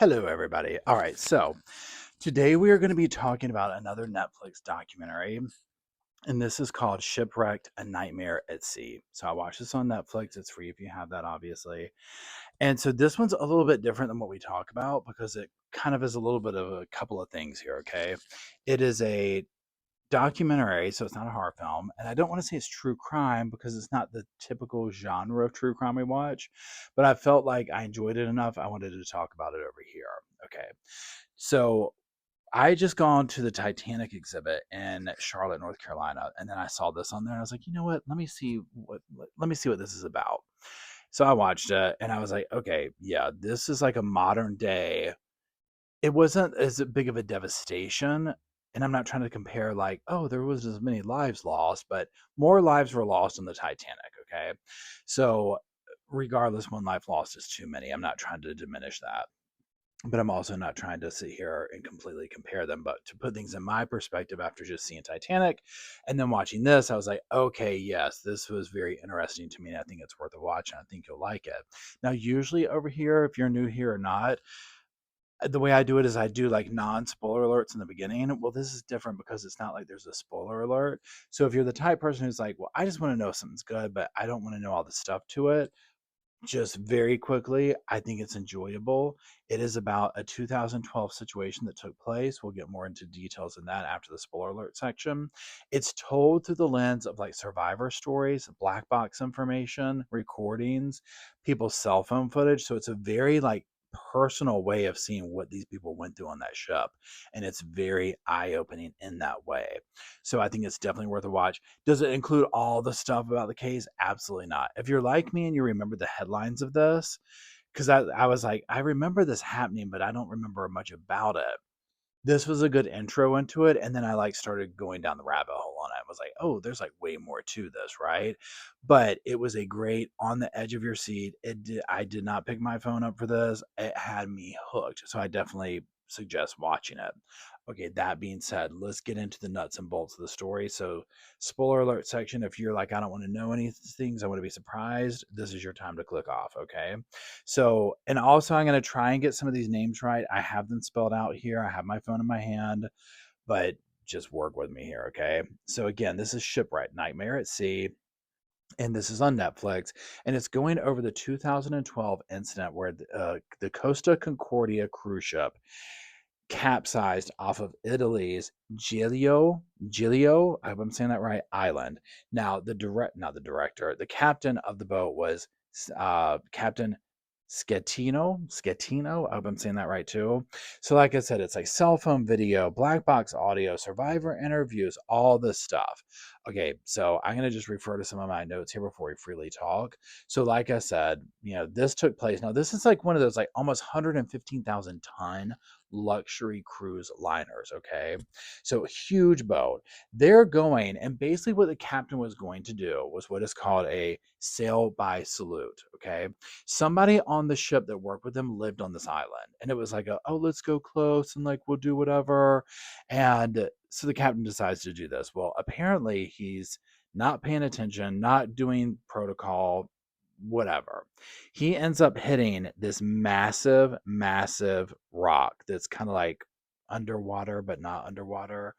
Hello, everybody. All right, so today we are going to be talking about another Netflix documentary, and this is called Shipwrecked: A Nightmare at Sea. So I watched this on Netflix. It's free if you have that, obviously. And so this one's a little bit different than what we talk about because it kind of is a little bit of a couple of things here, okay? It is a documentary, so it's not a horror film, and I don't want to say it's true crime because it's not the typical genre of true crime we watch, but I felt like I enjoyed it enough. I wanted to talk about it over here. Okay. So I just gone to the Titanic exhibit in Charlotte, North Carolina, and then I saw this on there, and I was like, you know what? Let me see what this is about. So I watched it, and I was like, okay, yeah, this is like a modern day. It wasn't as big of a devastation, and I'm not trying to compare like, oh, there was as many lives lost, but more lives were lost on the Titanic. Okay, so regardless, one life lost is too many. I'm not trying to diminish that, but I'm also not trying to sit here and completely compare them. But to put things in my perspective after just seeing Titanic and then watching this, I was like, okay, yes, this was very interesting to me. And I think it's worth a watch, and I think you'll like it. Now, usually over here, if you're new here or not, the way I do it is I do like non-spoiler alerts in the beginning. Well, this is different because it's not like there's a spoiler alert. So if you're the type person who's like, well, I just want to know if something's good, but I don't want to know all the stuff to it, just very quickly, I think it's enjoyable. It is about a 2012 situation that took place. We'll get more into details in that after the spoiler alert section. It's told through the lens of like survivor stories, black box information, recordings, people's cell phone footage. So it's a very like personal way of seeing what these people went through on that ship. And it's very eye opening in that way. So I think it's definitely worth a watch. Does it include all the stuff about the case? Absolutely not. If you're like me and you remember the headlines of this, because I was like, I remember this happening, but I don't remember much about it. This was a good intro into it, and then I like started going down the rabbit hole on it. I was like, oh, there's like way more to this, right? But it was a great on the edge of your seat. I did not pick my phone up for this. It had me hooked, so I definitely suggest watching it. Okay, that being said, let's get into the nuts and bolts of the story. So, spoiler alert section, if you're like, I don't want to know any things, I want to be surprised, this is your time to click off, okay? So, and also I'm going to try and get some of these names right. I have them spelled out here. I have my phone in my hand, but just work with me here, okay? So again, this is Shipwrecked: Nightmare at Sea, and this is on Netflix, and it's going over the 2012 incident where the Costa Concordia cruise ship capsized off of Italy's Giglio, I hope I'm saying that right, island. Now, not the director, the captain of the boat was Captain Schettino. I hope I'm saying that right too. So, like I said, it's like cell phone video, black box audio, survivor interviews, all this stuff. Okay, so I'm going to just refer to some of my notes here before we freely talk. So, like I said, this took place. Now, this is like one of those like almost 115,000 ton luxury cruise liners. Okay, so huge boat. They're going, and basically what the captain was going to do was what is called a sail by salute. Okay, somebody on the ship that worked with him lived on this island, and it was like, oh, let's go close and like we'll do whatever. And so the captain decides to do this. Well, apparently he's not paying attention, not doing protocol, whatever. He ends up hitting this massive, massive rock that's kind of like underwater, but not underwater.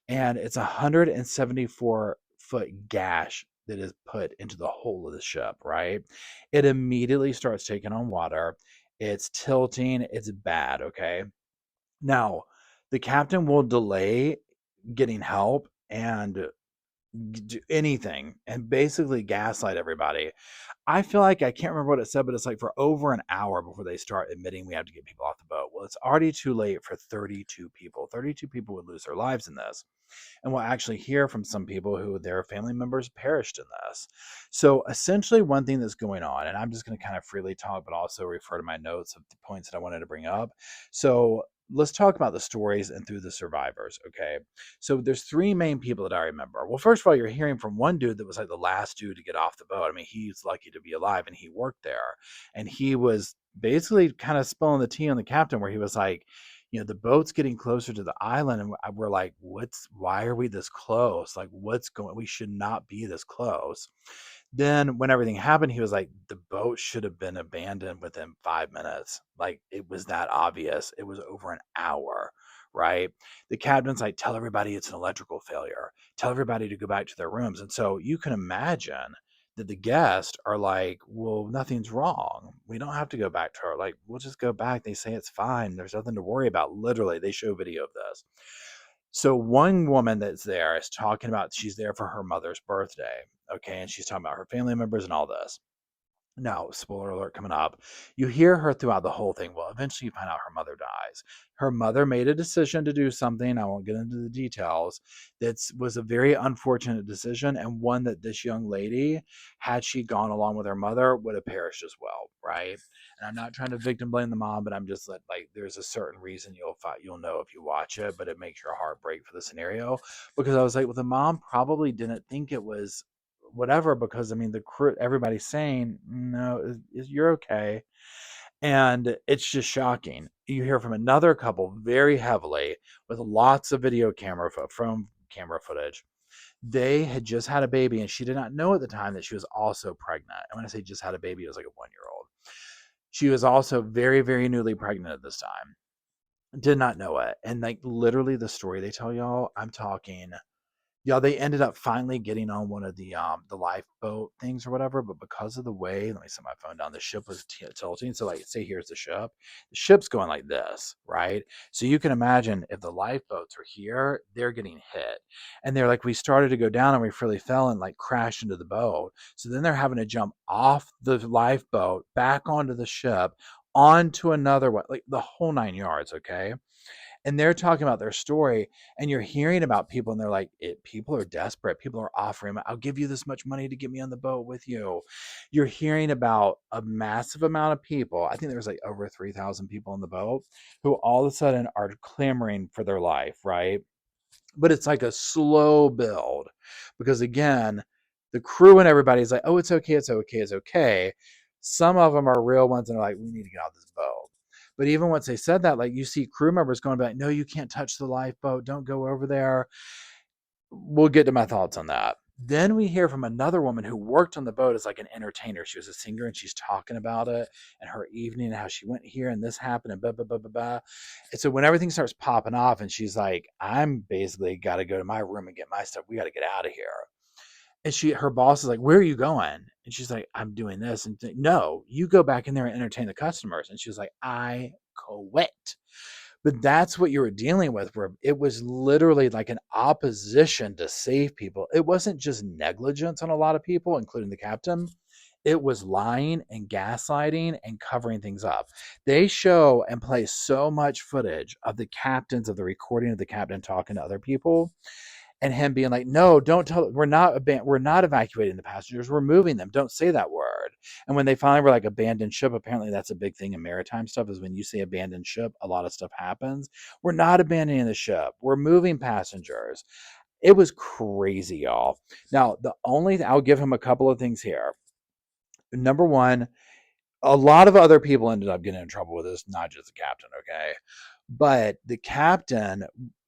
And it's a 174-foot gash that is put into the hull of the ship, right? It immediately starts taking on water. It's tilting. It's bad, okay? Now, the captain will delay getting help and do anything and basically gaslight everybody. I feel like I can't remember what it said, but it's like for over an hour before they start admitting we have to get people off the boat. Well, it's already too late for 32 people. 32 people would lose their lives in this. And we'll actually hear from some people who their family members perished in this. So essentially, one thing that's going on, and I'm just going to kind of freely talk, but also refer to my notes of the points that I wanted to bring up. So let's talk about the stories and through the survivors. Okay. So there's three main people that I remember. Well, first of all, you're hearing from one dude that was like the last dude to get off the boat. I mean, he's lucky to be alive and he worked there. And he was basically kind of spilling the tea on the captain where he was like, the boat's getting closer to the island, and we're like, why are we this close? Like, what's going? We should not be this close. Then when everything happened, he was like, the boat should have been abandoned within 5 minutes. Like it was that obvious. It was over an hour, right? The captain's like, tell everybody it's an electrical failure. Tell everybody to go back to their rooms. And so you can imagine that the guests are like, well, nothing's wrong. We don't have to go back to her. Like, we'll just go back. They say it's fine. There's nothing to worry about. Literally, they show video of this. So one woman that's there is talking about she's there for her mother's birthday. Okay. And she's talking about her family members and all this. Now, spoiler alert coming up. You hear her throughout the whole thing. Well, eventually you find out her mother dies. Her mother made a decision to do something. I won't get into the details. That was a very unfortunate decision, and one that this young lady, had she gone along with her mother, would have perished as well, right? And I'm not trying to victim blame the mom, but I'm just like there's a certain reason you'll know if you watch it, but it makes your heart break for the scenario, because I was like, well, the mom probably didn't think it was whatever, because I mean the crew, everybody's saying no, you're okay. And it's just shocking. You hear from another couple very heavily with lots of video camera from camera footage. They had just had a baby, and she did not know at the time that she was also pregnant. And when I say just had a baby, it was like a 1 year old. She was also very, very newly pregnant at this time. Did not know it. And like literally the story they tell y'all, I'm talking, yeah, they ended up finally getting on one of the lifeboat things or whatever, but because of the way, let me set my phone down. The ship was tilting, so like, say here's the ship's going like this, right? So you can imagine if the lifeboats are here, they're getting hit, and they're like, we started to go down and we really fell and like crashed into the boat. So then they're having to jump off the lifeboat back onto the ship, onto another one, like the whole 9 yards. Okay, and they're talking about their story, and you're hearing about people, and they're like, people are desperate, people are offering, I'll give you this much money to get me on the boat with you. You're hearing about a massive amount of people. I think there was like over 3,000 people on the boat, who all of a sudden are clamoring for their life, right? But it's like a slow build, because again, the crew and everybody's like, oh, it's okay, it's okay, it's okay. Some of them are real ones and are like, we need to get out of this boat. But even once they said that, like, you see crew members going back, no, you can't touch the lifeboat, don't go over there. We'll get to my thoughts on that. Then we hear from another woman who worked on the boat as like an entertainer. She was a singer, and she's talking about it and her evening and how she went here and this happened and blah blah blah blah blah. And so when everything starts popping off, and she's like, I'm basically got to go to my room and get my stuff. We got to get out of here. And her boss is like, where are you going? And she's like, I'm doing this. And no, you go back in there and entertain the customers. And she's like, I quit. But that's what you were dealing with, where it was literally like an opposition to save people. It wasn't just negligence on a lot of people, including the captain. It was lying and gaslighting and covering things up. They show and play so much footage of the captains, of the recording of the captain talking to other people, and him being like, no, don't tell, we're not evacuating the passengers, we're moving them, don't say that word. And when they finally were like, abandoned ship, apparently that's a big thing in maritime stuff, is when you say abandoned ship, a lot of stuff happens. We're not abandoning the ship, we're moving passengers. It was crazy, y'all. Now, I'll give him a couple of things here. Number one, a lot of other people ended up getting in trouble with this, not just the captain, okay? But the captain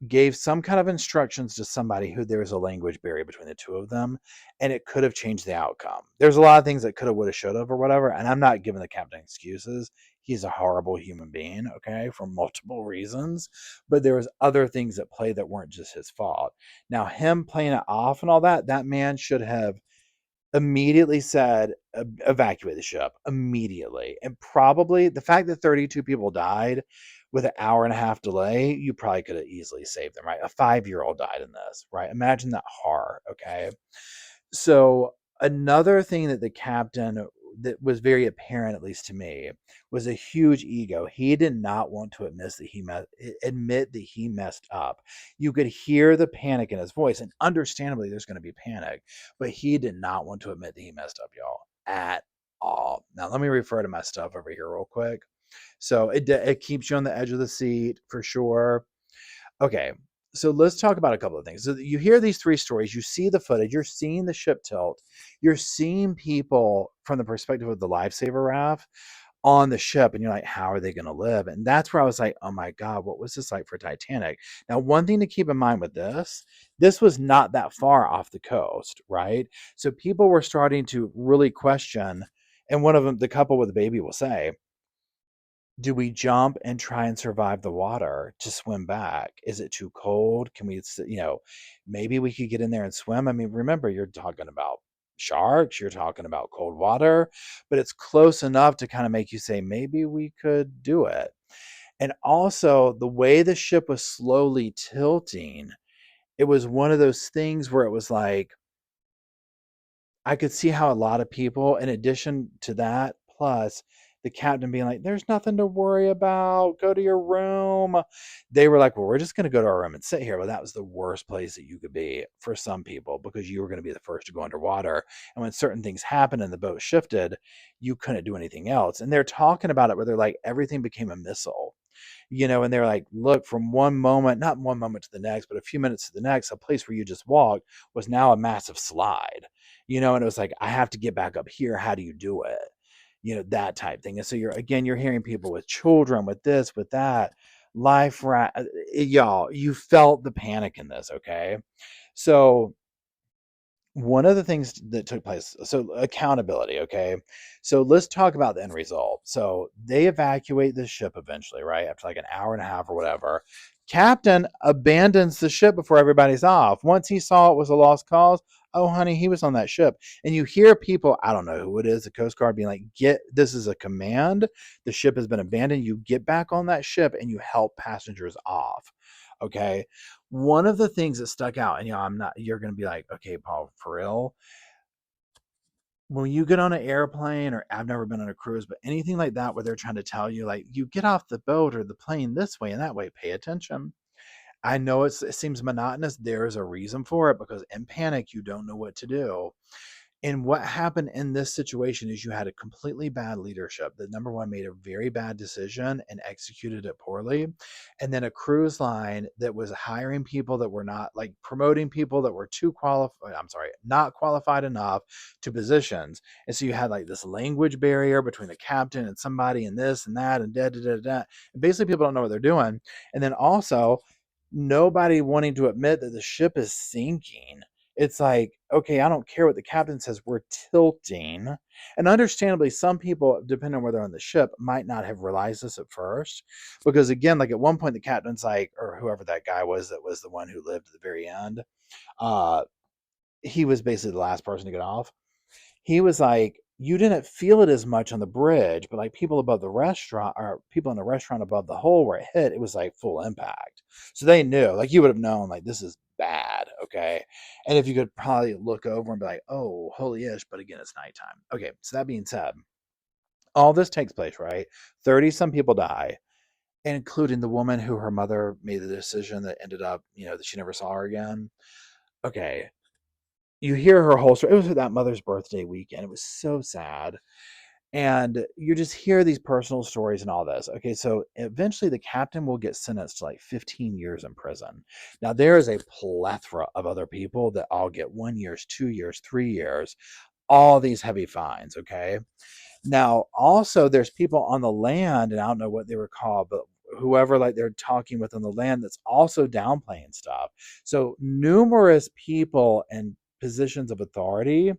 gave some kind of instructions to somebody who there was a language barrier between the two of them, and it could have changed the outcome. There's a lot of things that could have, would have, should have, or whatever, and I'm not giving the captain excuses. He's a horrible human being, okay, for multiple reasons, but there was other things at play that weren't just his fault. Now, him playing it off and all that, that man should have immediately said, evacuate the ship immediately. And probably the fact that 32 people died with an hour and a half delay, you probably could have easily saved them, right? A 5-year-old died in this, right? Imagine that horror. Okay. So another thing that the captain, that was very apparent, at least to me, was a huge ego. He did not want to admit that he messed up. You could hear the panic in his voice, and understandably, there's going to be panic, but he did not want to admit that he messed up, y'all, at all. Now, let me refer to my stuff over here real quick. So it keeps you on the edge of the seat for sure. Okay, so let's talk about a couple of things. So you hear these three stories, you see the footage, you're seeing the ship tilt, you're seeing people from the perspective of the lifesaver raft. on the ship, and you're like, how are they going to live? And that's where I was like, oh my God, what was this like for Titanic? Now, one thing to keep in mind with this was not that far off the coast, right? So people were starting to really question, and one of them, the couple with the baby, will say, do we jump and try and survive the water to swim back? Is it too cold? Can we, maybe we could get in there and swim? I mean, remember, you're talking about sharks, you're talking about cold water, but it's close enough to kind of make you say, maybe we could do it. And also, the way the ship was slowly tilting, it was one of those things where it was like, I could see how a lot of people, in addition to that, plus the captain being like, there's nothing to worry about. Go to your room. They were like, well, we're just going to go to our room and sit here. Well, that was the worst place that you could be for some people because you were going to be the first to go underwater. And when certain things happened and the boat shifted, you couldn't do anything else. And they're talking about it where they're like, everything became a missile. And they're like, look, from one moment, not one moment to the next, but a few minutes to the next, a place where you just walked was now a massive slide, and it was like, I have to get back up here. How do you do it? That type thing. And so you're hearing people with children, with this, with that, y'all, you felt the panic in this. Okay. So one of the things that took place, so accountability, okay, so let's talk about the end result. So they evacuate the ship eventually, right, after like an hour and a half or whatever. Captain abandons the ship before everybody's off. Once he saw it was a lost cause, oh honey, he was on that ship. And you hear people, I don't know who it is, the Coast Guard being like, get, this is a command, the ship has been abandoned, you get back on that ship and you help passengers off. Okay. One of the things that stuck out, and I'm not, you're going to be like, okay, Paul, for real. When you get on an airplane, or I've never been on a cruise, but anything like that where they're trying to tell you, like, you get off the boat or the plane this way and that way, pay attention. I know it seems monotonous. There is a reason for it because in panic, you don't know what to do. And what happened in this situation is you had a completely bad leadership. The number one made a very bad decision and executed it poorly. And then a cruise line that was hiring people that were not, like, promoting people that were too qualified, I'm sorry, not qualified enough to positions. And so you had like this language barrier between the captain and somebody and this and that and da da da da. And basically people don't know what they're doing. And then also nobody wanting to admit that the ship is sinking. It's like, okay, I don't care what the captain says, we're tilting. And understandably, some people, depending on where they're on the ship, might not have realized this at first. Because again, like at one point, the captain's like, or whoever that guy was that was the one who lived at the very end, uh, he was basically the last person to get off. He was like, you didn't feel it as much on the bridge, but like people above the restaurant, or people in the restaurant above the hole where it hit, it was like full impact. So they knew, like, you would have known, like, this is bad. Okay. And if you could probably look over and be like, oh, holy ish, but again, it's nighttime. Okay. So that being said, all this takes place, right? 30 some people die, including the woman who her mother made the decision that ended up, that she never saw her again. Okay. You hear her whole story. It was that mother's birthday weekend. It was so sad. And you just hear these personal stories and all this. Okay, so eventually the captain will get sentenced to like 15 years in prison. Now, there is a plethora of other people that all get 1 year, 2 years, 3 years, all these heavy fines. Okay. Now, also, there's people on the land, and I don't know what they were called, but whoever like they're talking with on the land that's also downplaying stuff. So, numerous people in positions of authority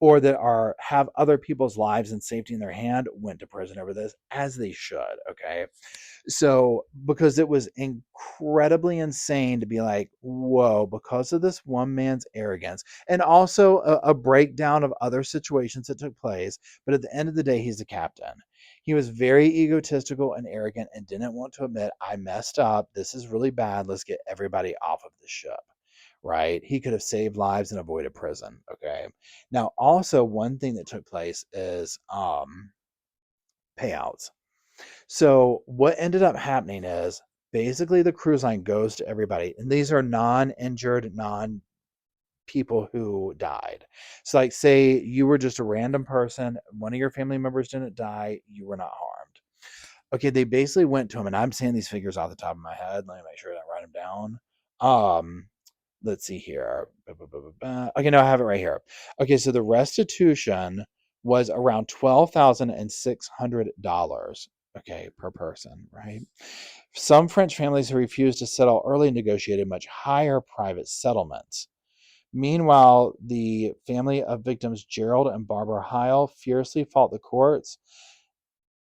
or that are have other people's lives and safety in their hand went to prison over this, as they should. Okay. So, because it was incredibly insane to be like, whoa, because of this one man's arrogance, and also a breakdown of other situations that took place. But at the end of the day, he's the captain. He was very egotistical and arrogant and didn't want to admit, I messed up. This is really bad. Let's get everybody off of the ship. Right? He could have saved lives and avoided prison. Okay. Now, also, one thing that took place is payouts. So what ended up happening is basically the cruise line goes to everybody, and these are non-injured, non people who died. So like, say you were just a random person, one of your family members didn't die, you were not harmed. Okay, they basically went to him, and I'm saying these figures off the top of my head. Let me make sure I write them down. Let's see here. Okay, no, I have it right here. Okay, so the restitution was around $12,600, okay, per person, right? Some French families who refused to settle early negotiated much higher private settlements. Meanwhile, the family of victims Gerald and Barbara Heil fiercely fought the courts,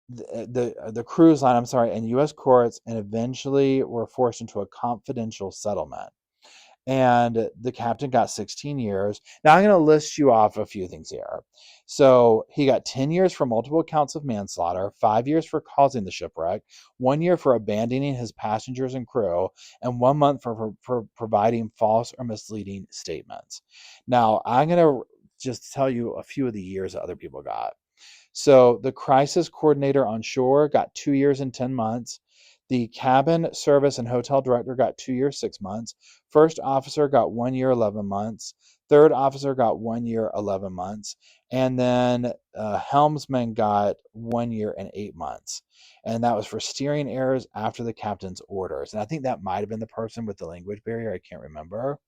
the cruise line, I'm sorry, and U.S. courts, and eventually were forced into a confidential settlement. And the captain got 16 years. Now I'm going to list you off a few things here. So he got 10 years for multiple counts of manslaughter, 5 years for causing the shipwreck, 1 year for abandoning his passengers and crew, and 1 month for providing false or misleading statements. Now I'm going to just tell you a few of the years that other people got. So the crisis coordinator on shore got 2 years and 10 months. The cabin service and hotel director got 2 years, 6 months. First officer got 1 year, 11 months. Third officer got 1 year, 11 months. And then helmsman got 1 year and 8 months. And that was for steering errors after the captain's orders. And I think that might have been the person with the language barrier. I can't remember.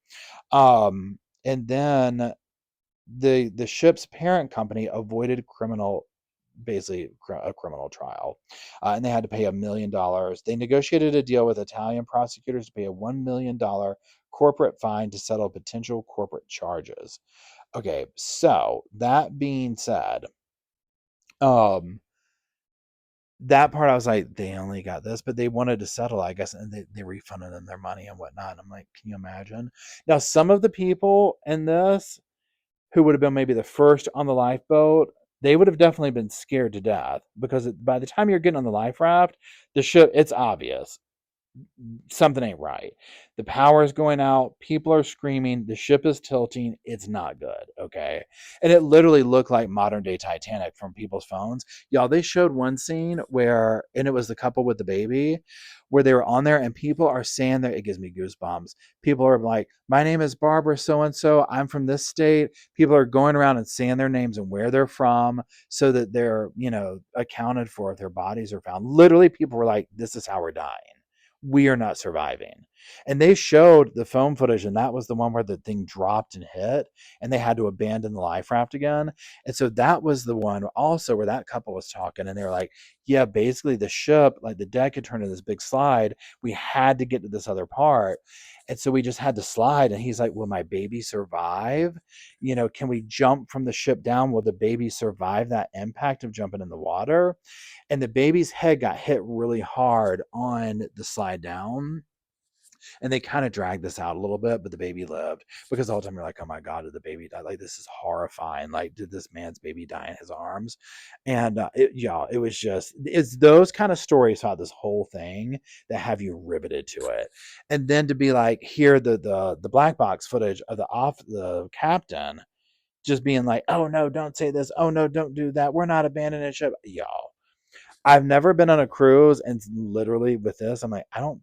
And then the ship's parent company avoided basically a criminal trial, and they had to pay $1 million. They negotiated a deal with Italian prosecutors to pay a $1 million corporate fine to settle potential corporate charges. Okay, so that being said, um, that part I was like, they only got this, but they wanted to settle, I guess, and they refunded them their money and whatnot. And I'm like, can you imagine? Now, some of the people in this who would have been maybe the first on the lifeboat, they would have definitely been scared to death because by the time you're getting on the life raft, the ship, it's obvious something ain't right. The power is going out. People are screaming. The ship is tilting. It's not good. Okay. And it literally looked like modern day Titanic from people's phones. Y'all, they showed one scene where, and it was the couple with the baby, where they were on there and people are saying that it gives me goosebumps. People are like, my name is Barbara so and so. I'm from this state. People are going around and saying their names and where they're from so that they're, accounted for if their bodies are found. Literally, people were like, this is how we're dying, we are not surviving. And they showed the phone footage, and that was the one where the thing dropped and hit, and they had to abandon the life raft again. And so that was the one also where that couple was talking, and they were like, yeah, basically the ship, like the deck had turned into this big slide. We had to get to this other part. And so we just had to slide. And he's like, will my baby survive? Can we jump from the ship down? Will the baby survive that impact of jumping in the water? And the baby's head got hit really hard on the slide down. And they kind of dragged this out a little bit, but the baby lived because the whole time you're like, oh my God, did the baby die? Like, this is horrifying. Like, did this man's baby die in his arms? And it was just, it's those kind of stories about this whole thing that have you riveted to it. And then to be like, hear the black box footage of the captain just being like, oh no, don't say this. Oh no, don't do that. We're not abandoning ship. Y'all, I've never been on a cruise, and literally with this, I'm like, I don't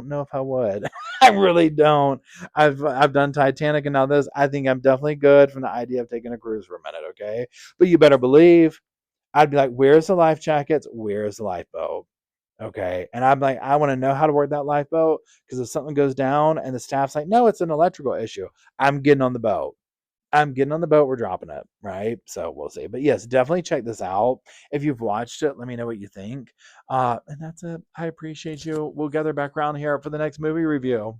know if I would. I really don't. I've done Titanic and now this. I think I'm definitely good from the idea of taking a cruise for a minute, okay? But you better believe I'd be like, where's the life jackets? Where's the lifeboat? Okay. And I'm like, I want to know how to work that lifeboat because if something goes down and the staff's like, no, it's an electrical issue, I'm getting on the boat. I'm getting on the boat. We're dropping it, right? So we'll see. But yes, definitely check this out. If you've watched it, let me know what you think. And that's it. I appreciate you. We'll gather back around here for the next movie review.